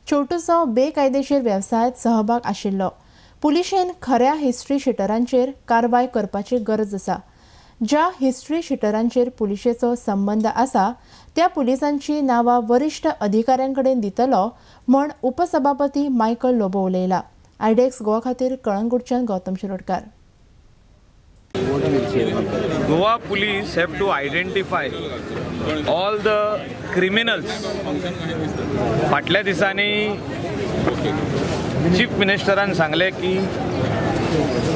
छोटुसो बेकायदेशीर व्यवसायात सहभाग आशिल्लो। पुलिशेन खऱ्या हिस्ट्री शिटरांचेर कारवाय करपाची गरज आसा। ज्या हिस्ट्री शिटरांचेर पुलिशेचो संबंध आसा त्या पुलिसांची नांवां वरिष्ठ अधिकाऱ्यांकडेन दितलो म्हण उपसभापती मायकल लोबो उलयला। आयडेक्स गोवा खातीर कळंगूटच्यान Gautam Shirodkar. Goa police have to identify all the criminals. फाटल्या दिसांनी चीफ मिनिस्टरान सांगले की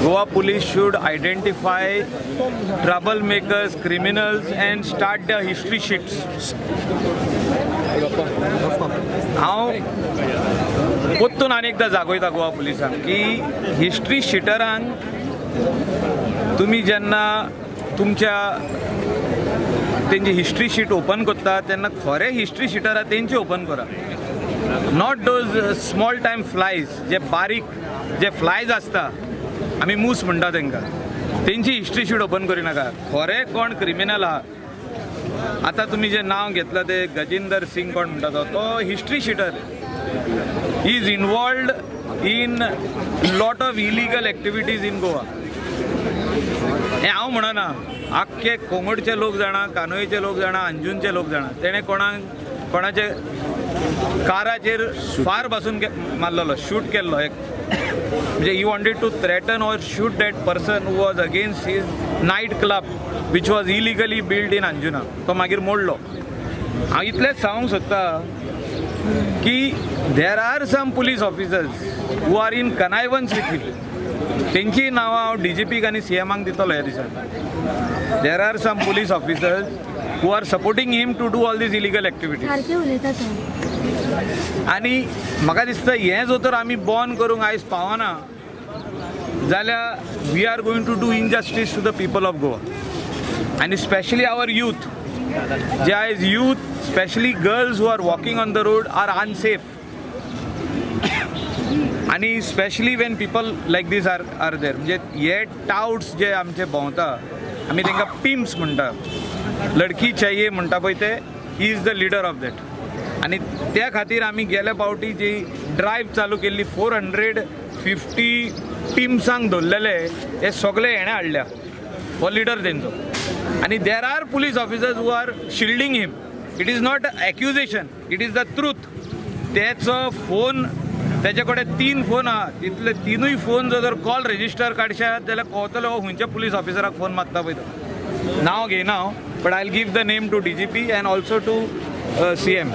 Goa police should identify troublemakers, criminals and start the history sheets. हांव परतून अनेकदा जागोयता गोवा पुलिसांक की हिस्ट्री शिटरांक तुम्ही जेन्ना तुमच्या तेंची हिस्ट्री शीट ओपन करता तेन्ना खरे हिस्ट्री शिटरां तेंची ओपन करा, not those small time flies जे बारीक जे फ्लायज आसता आमी मूस म्हणटा तांकां, तेंची हिस्ट्री शीट ओपन करिनाका। खरे कोण क्रिमिनल आहा, आतां तुमी जे नांव घेतलां ते गजेंद्र सिंग कोण म्हणटा तो history sheeter, he is involved in lot of illegal activities in Goa. हें हांव म्हणना, आख्खे कोंगडचे लोक जाणा, कानोयचे लोक जाणा, अंजुनचे लोक जाणा, तेणें कोणाचे काराचेर फार पासून मारलेलो, शूट केल्लो एक, म्हणजे he wanted to threaten or shoot that person who was against his night club which was illegally build in Anjuna, तो मागीर मोडलो। हांव इतलेंच सांगूंक सोदता की there are some police officers who are in connivance with him, तेंची नांवां हांव DGPक आनी CMाक दितलो ह्या दिसांनी। There are some police officers who are supporting him to do all these illegal activities. आनी म्हाका दिसता हें जर तर आमी बंद करूंक आयज पावना जाल्यार we are going to do injustice to the people of Goa आनी स्पेशली आवर यूथ, जे आयज youth specially girls who are walking on the road are unsafe, आणि specially when people like these are there, म्हणजे हे touts जे आमचे भोंवता आमी तांकां पिम्स म्हणटा, लडकी चाहिए म्हणटा पळय ते, he is the leader of that. आनी त्या खातीर आमी गेल्या फावटी जी ड्रायव्ह चालू केल्ली 450 पिम्सांक धरलेले, हे सगळे हेणें हाडल्या, हो लिडर तेंचो। आनी there are police officers who are shielding him, it is not accusation, it is the truth. तेचो फोन, तेजे कडेन 3 फोन आहा, तितले 3य फोन जर कॉल रजिस्टर काडशात जाल्यार कळटलो हो खंयच्या पुलीस ऑफिसराक फोन मारता पळय तो। नांव घेयना हांव, but I will give the name to DGP and also to CM.